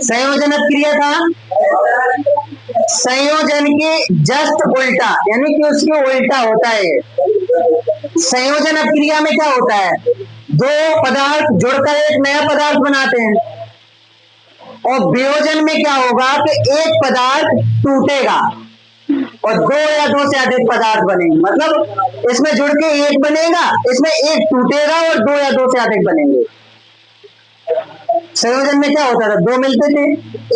संयोजन क्रिया था संयोजन के जस्ट उल्टा, यानी कि उसके उल्टा होता है। संयोजन क्रिया में क्या होता है, दो पदार्थ जुड़कर एक नया पदार्थ बनाते हैं, और वियोजन में क्या होगा कि एक पदार्थ टूटेगा और दो या दो से अधिक पदार्थ बनेंगे। मतलब इसमें जुड़ के एक बनेगा, इसमें एक टूटेगा और दो या दो से अधिक बनेंगे। संयोजन में क्या होता था, दो मिलते थे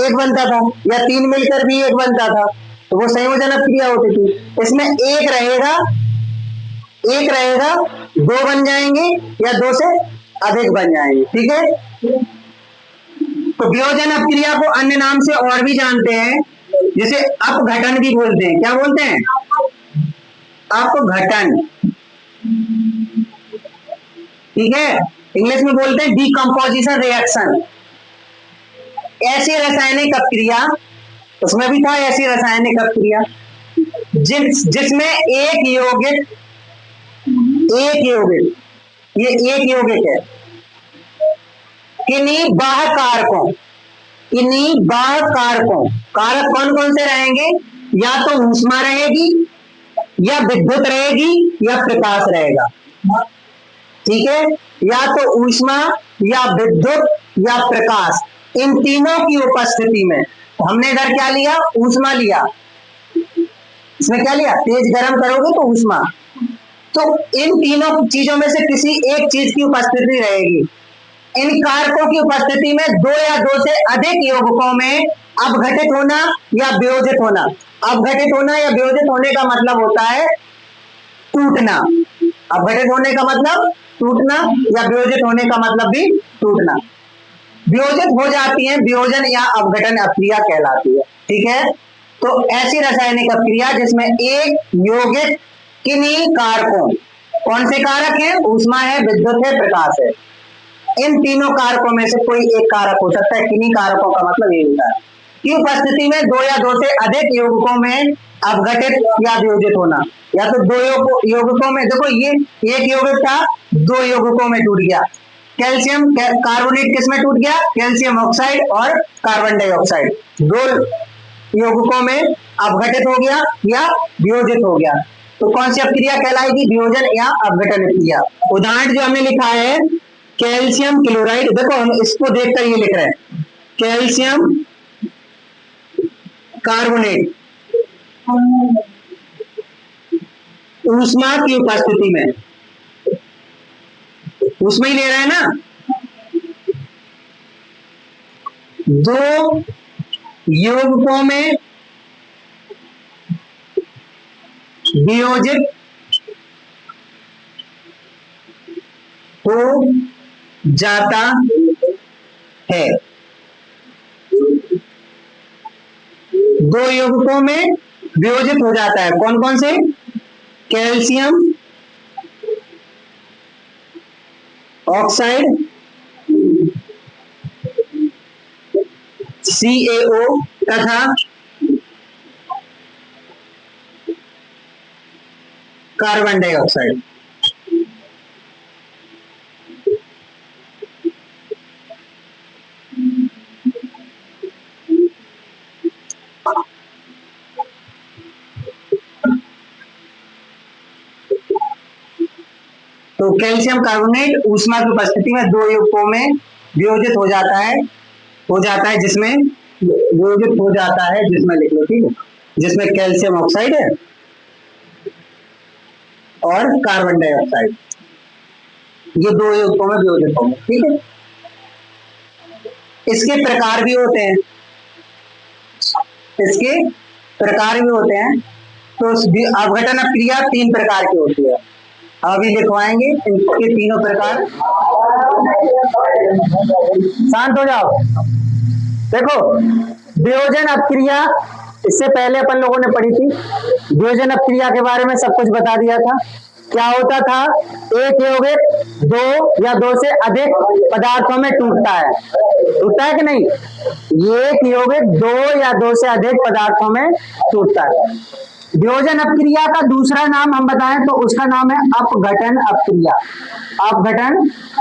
एक बनता था, या तीन मिलकर भी एक बनता था, तो वो संयोजन क्रिया होती थी। इसमें एक रहेगा दो बन जाएंगे या दो से अधिक बन जाएंगे। ठीक है, तो वियोजन क्रिया को अन्य नाम से और भी जानते हैं, जिसे अपघटन भी बोलते हैं। क्या बोलते हैं, अपघटन। ठीक है, इंग्लिश में बोलते हैं डीकंपोजिशन रिएक्शन। ऐसी रासायनिक अपक्रिया, उसमें भी था ऐसी रासायनिक अपक्रिया जिसमें एक यौगिक ये एक यौगिक है, किन्हीं बाह्य कारकों, कारक कौन कौन से रहेंगे, या तो ऊष्मा रहेगी, या विद्युत रहेगी, या प्रकाश रहेगा। ठीक है, या तो ऊष्मा या विद्युत या प्रकाश, इन तीनों की उपस्थिति में हमने इधर क्या लिया, ऊष्मा लिया। इसमें क्या लिया, तेज गर्म करोगे तो ऊष्मा। तो इन तीनों चीजों में से किसी एक चीज की उपस्थिति रहेगी। इन कारकों की उपस्थिति में दो या दो से अधिक यौगिकों में अपघटित होना या वियोजित होना। अपघटित होना या वियोजित होने का मतलब होता है टूटना। अपघटित होने का मतलब टूटना, या वियोजित होने का मतलब भी टूटना। वियोजित हो जाती है, वियोजन या अपघटन अपक्रिया कहलाती है। ठीक है, तो ऐसी रासायनिक अपक्रिया जिसमें एक यौगिक किन्हीं कारकों, कौन से कारक हैं, ऊष्मा है, विद्युत है, प्रकाश है, इन तीनों कारकों में से कोई एक कारक हो सकता है। किन्हीं कारकों का मतलब ये होता है कि उपस्थिति में दो या दो से अधिक यौगिकों में अपघटित या वियोजित होना। या तो दो यौगिकों में, देखो ये एक यौगिक था, दो यौगिकों में टूट गया। कैल्शियम कार्बोनेट किसमें टूट गया, कैल्शियम ऑक्साइड और कार्बन डाइऑक्साइड, दो यौगिकों में अपघटित हो गया या वियोजित हो गया, तो कौन सी अपक्रिया कहलाएगी, वियोजन या अपघटन क्रिया। उदाहरण जो हमने लिखा है कैल्शियम क्लोराइड, देखो हम इसको देखकर ये लिख रहे हैं, कैल्शियम कार्बोनेट ऊष्मा की उपस्थिति में, ऊष्मा ही ले रहे हैं ना, दो यौगिकों में वियोजित हो जाता है। दो यौगिकों में वियोजित हो जाता है, कौन कौन से, कैल्शियम ऑक्साइड CaO तथा कार्बन डाइऑक्साइड। तो कैल्शियम कार्बोनेट ऊष्मा की उपस्थिति में दो यौगिकों में वियोजित हो जाता है, जिसमें वियोजित हो जाता है, जिसमें लिख लो, ठीक है, जिसमें कैल्शियम ऑक्साइड है और कार्बन डाइऑक्साइड, ये दो यौगिकों में वियोजित होंगे। ठीक है, इसके प्रकार भी होते हैं, तो अपघटन अपक्रिया तीन प्रकार की होती है, अभी लिखवाएंगे इनके तीनों प्रकार। शांत हो जाओ। देखो वियोजन अपक्रिया, इससे पहले अपन लोगों ने पढ़ी थी, वियोजन अपक्रिया के बारे में सब कुछ बता दिया था। क्या होता था, एक यौगिक दो या दो से अधिक पदार्थों में टूटता है कि नहीं, एक यौगिक दो या दो से अधिक पदार्थों में टूटता है। वियोजन अपक्रिया का दूसरा नाम हम बताएं तो उसका नाम है अपघटन अपक्रिया। अपघटन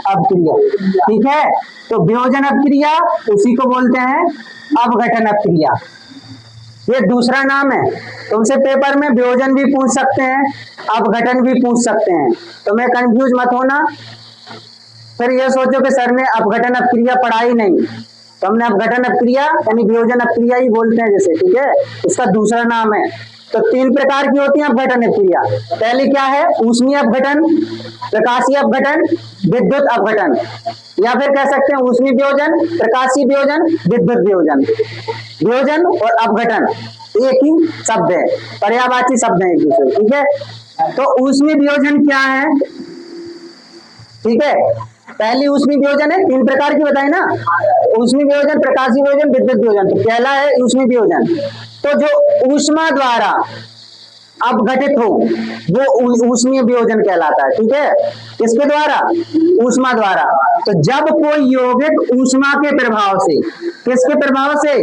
अपक्रिया, ठीक है। तो वियोजन अपक्रिया उसी को बोलते हैं अपघटन अपक्रिया, ये दूसरा नाम है। तुमसे पेपर में वियोजन भी पूछ सकते हैं, अपघटन भी पूछ सकते हैं, तो मैं कंफ्यूज मत होना। फिर ये सोचो कि सर ने अपघटन अपक्रिया पढ़ाई नहीं, तो हमने अपघटन अपक्रिया यानी वियोजन अपक्रिया ही बोलते हैं जैसे, ठीक है। इसका दूसरा नाम है। तो 3 प्रकार की होती है अपघटन अपक्रिया। पहली क्या है? ऊष्मीय अपघटन, प्रकाशीय अपघटन, विद्युत अपघटन, या फिर कह सकते हैं ऊष्मीय वियोजन, प्रकाशीय वियोजन, विद्युत वियोजन। वियोजन और अपघटन एक ही शब्द है, पर्यायवाची शब्द है एक दूसरे, ठीक है। तो ऊष्मीय वियोजन क्या है? ठीक है, पहली ऊष्मीय वियोजन है, 3 प्रकार की बताए ना, ऊष्मीय वियोजन, प्रकाशीय वियोजन, विद्युत वियोजन। तो पहला है ऊष्मीय वियोजन, तो जो ऊष्मा द्वारा अपघटित हो वो ऊष्मीय वियोजन कहलाता है, ठीक है। किसके द्वारा? ऊष्मा द्वारा। तो जब कोई यौगिक ऊष्मा के प्रभाव से, किसके प्रभाव से?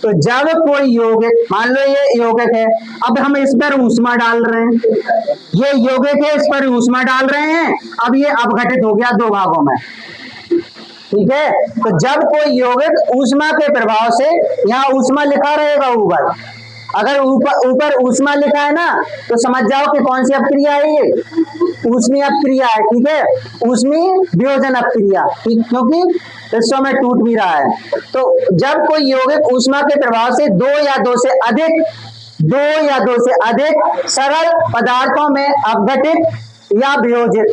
तो जब कोई यौगिक, मान लो ये यौगिक है, अब हम इस पर ऊष्मा डाल रहे हैं, ये यौगिक है, इस पर ऊष्मा डाल रहे हैं, अब ये अपघटित हो गया 2 भागों में, ठीक है। तो जब कोई यौगिक ऊष्मा के प्रभाव से, यहाँ ऊष्मा लिखा रहेगा ऊपर, अगर ऊपर ऊष्मा लिखा है ना तो समझ जाओ कि कौन सी अपक्रिया है, ये ऊष्मीय अपक्रिया है, ठीक है। ऊष्मीय वियोजन अपक्रिया, ठीक, क्योंकि हिस्सों में टूट भी रहा है। तो जब कोई यौगिक ऊष्मा के प्रभाव से 2 या 2 से अधिक सरल पदार्थों में अपघटित या वियोजित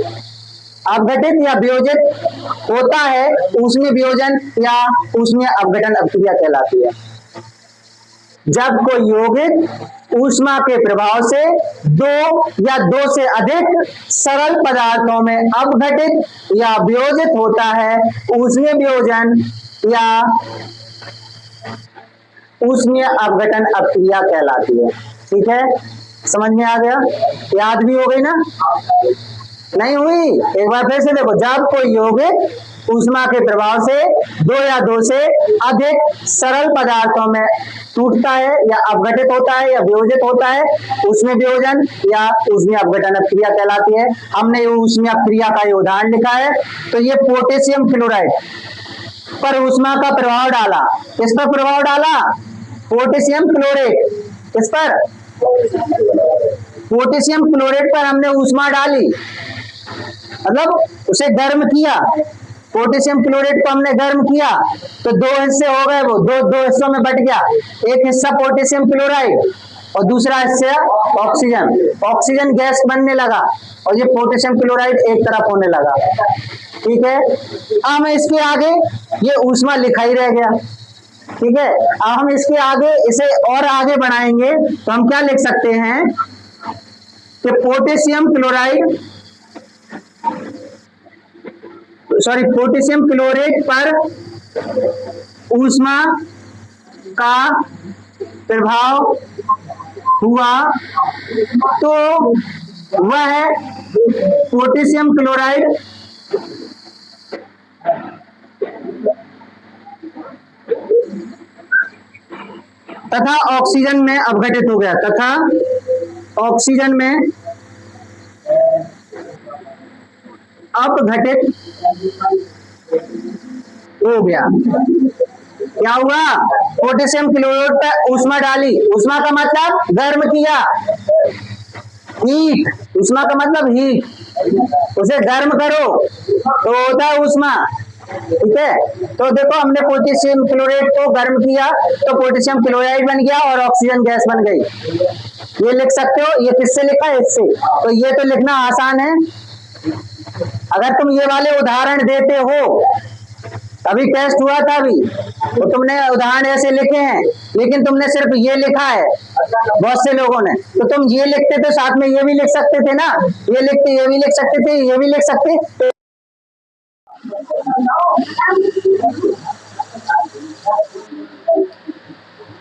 होता है, ऊष्मीय वियोजन या ऊष्मीय अपघटन अपक्रिया कहलाती है। जब कोई यौगिक ऊष्मा के प्रभाव से 2 या 2 से अधिक सरल पदार्थों में अपघटित या वियोजित होता है, ऊष्मीय वियोजन या ऊष्मीय अपघटन अपक्रिया कहलाती है, ठीक है। समझ में आ गया? याद भी हो गई ना? नहीं हुई? एक बार फिर से देखो, जब कोई यौगिक ऊष्मा के प्रभाव से 2 या 2 से अधिक सरल पदार्थों में टूटता है या अपघटित होता है या वियोजित होता है, ऊष्मीय वियोजन या ऊष्मीय अपघटन अपक्रिया कहलाती है। हमने ऊष्मीय अपक्रिया का ये उदाहरण लिखा है। तो ये पोटेशियम क्लोराइड पर ऊष्मा का प्रभाव डाला, किस पर प्रभाव डाला? पोटेशियम क्लोरेट, किस पर? पोटेशियम क्लोरेट पर हमने ऊष्मा डाली, मतलब उसे गर्म किया, पोटेशियम क्लोरेट को हमने गर्म किया, तो 2 हिस्से हो गए, वो दो हिस्सों में बट गया। एक हिस्सा पोटेशियम क्लोराइड और दूसरा हिस्सा ऑक्सीजन। ऑक्सीजन गैस बनने लगा और ये पोटेशियम क्लोराइड एक तरफ होने लगा, ठीक है। अब हम इसके आगे, ये ऊष्मा लिखा ही रह गया, ठीक है। अब हम इसके आगे इसे और आगे बढ़ाएंगे तो हम क्या लिख सकते हैं कि पोटेशियम क्लोरेट पर ऊष्मा का प्रभाव हुआ तो वह पोटेशियम क्लोराइड तथा ऑक्सीजन में अपघटित हो गया, तथा ऑक्सीजन में अपघटित हो गया। क्या हुआ? पोटेशियम क्लोराइड पर ऊष्मा डाली, ऊष्मा का मतलब गर्म किया, हीट, ऊष्मा का मतलब हीट, उसे गर्म करो तो होता है ऊष्मा, ठीक है। तो देखो हमने पोटेशियम क्लोराइड को गर्म किया तो पोटेशियम क्लोराइड बन गया और ऑक्सीजन गैस बन गई। ये लिख सकते हो, ये किससे लिखा है? इससे। तो ये तो लिखना आसान है। अगर तुम ये वाले उदाहरण देते हो, अभी टेस्ट हुआ था अभी, तो तुमने उदाहरण ऐसे लिखे हैं, लेकिन तुमने सिर्फ ये लिखा है बहुत से लोगों ने, तो तुम ये लिखते तो साथ में ये भी लिख सकते थे ना, ये लिखते ये भी लिख सकते थे, ये भी लिख सकते।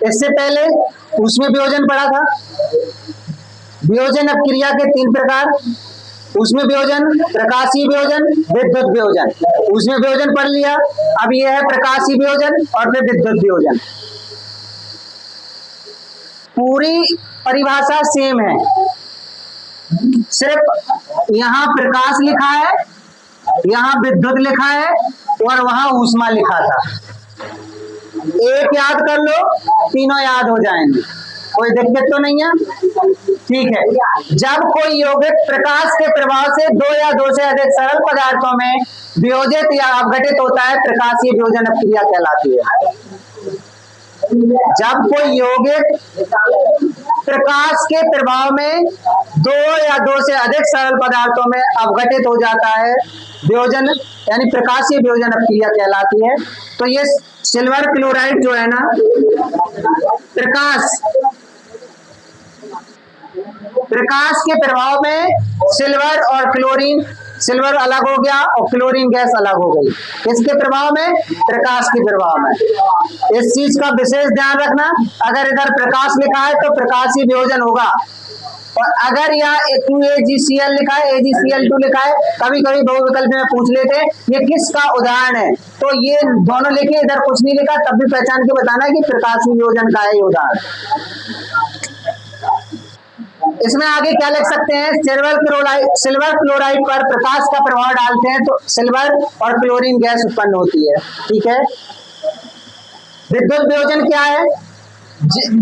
इससे पहले उसमें वियोजन पढ़ा था। वियोजन अपक्रिया के 3 प्रकार, उसमें वियोजन, प्रकाशीय वियोजन, विद्युत वियोजन। उसमें वियोजन पढ़ लिया, अब यह है प्रकाशीय वियोजन और फिर विद्युत वियोजन। पूरी परिभाषा सेम है, सिर्फ यहाँ प्रकाश लिखा है, यहाँ विद्युत लिखा है और वहां ऊष्मा लिखा था। एक याद कर लो, तीनों याद हो जाएंगे, कोई दिक्कत तो नहीं है। ठीक है, जब कोई यौगिक प्रकाश के प्रभाव से दो या दो से अधिक सरल पदार्थों में वियोजित या अपघटित होता है, प्रकाशीय वियोजन अपक्रिया कहलाती है। जब कोई यौगिक प्रकाश के प्रभाव में दो या दो से अधिक सरल पदार्थों में अपघटित हो जाता है, वियोजन यानी प्रकाशीय वियोजन अपक्रिया कहलाती है। तो ये सिल्वर क्लोराइड जो है ना, प्रकाश के प्रभाव में सिल्वर और क्लोरीन, सिल्वर अलग हो गया और क्लोरीन गैस अलग हो गई, किसके प्रभाव में? प्रकाश के प्रभाव में। इस चीज का विशेष ध्यान रखना, अगर इधर प्रकाश लिखा है तो प्रकाशीय वियोजन होगा, और अगर यहाँ 2AgCl लिखा है, AgCl2 लिखा है, कभी कभी बहुविकल्प में पूछ लेते हैं ये किसका उदाहरण है, तो ये दोनों लिखे, इधर कुछ नहीं लिखा, तब भी पहचान के बताना कि प्रकाशीय वियोजन का है ये उदाहरण। इसमें आगे क्या लिख सकते हैं? सिल्वर क्लोराइड पर प्रकाश का प्रभाव डालते हैं तो सिल्वर और क्लोरीन गैस उत्पन्न होती है। ठीक है, विद्युत वियोजन क्या है?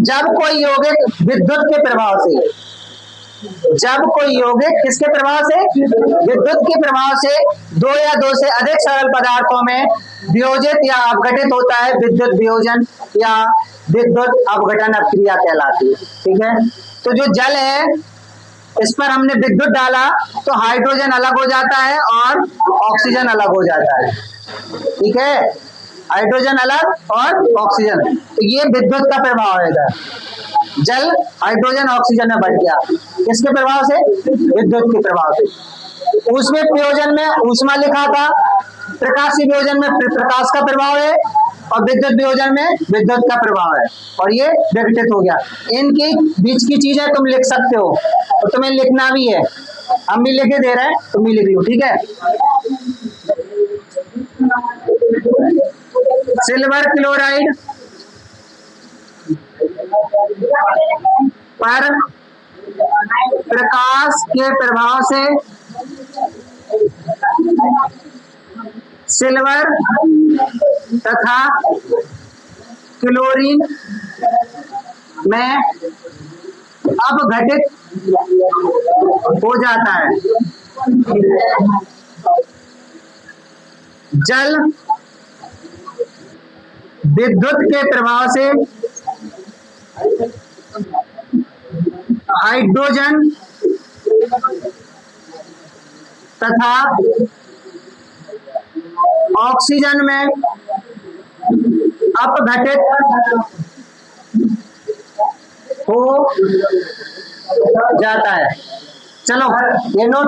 जब कोई यौगिक विद्युत के प्रभाव से, जब कोई यौगिक किसके प्रभाव से? विद्युत के प्रभाव से दो या दो से अधिक सरल पदार्थों में वियोजित या अपघटित होता है, विद्युत वियोजन या विद्युत अपघटन अपक्रिया कहलाती है। ठीक है, तो जो जल है इस पर हमने विद्युत डाला तो हाइड्रोजन अलग हो जाता है और ऑक्सीजन अलग हो जाता है। ठीक है, हाइड्रोजन अलग और ऑक्सीजन, तो ये विद्युत का प्रभाव है। इधर जल हाइड्रोजन ऑक्सीजन में बढ़ गया, किसके प्रभाव से? विद्युत के प्रभाव से। उसमें वियोजन में ऊष्मा लिखा था, प्रकाशीय वियोजन में प्रकाश का प्रभाव है और विद्युत वियोजन में विद्युत का प्रभाव है, और ये विघटित हो गया। इनकी बीच की चीजें तुम लिख सकते हो और तुम्हें लिखना भी है, हम भी लिखे दे रहे हैं, तुम भी लिख लो। ठीक है, सिल्वर क्लोराइड पर प्रकाश के प्रभाव से सिल्वर तथा क्लोरीन में अपघटित हो जाता है। जल विद्युत के प्रभाव से हाइड्रोजन तथा ऑक्सीजन में अपघटित हो जाता है। चलो ये नोट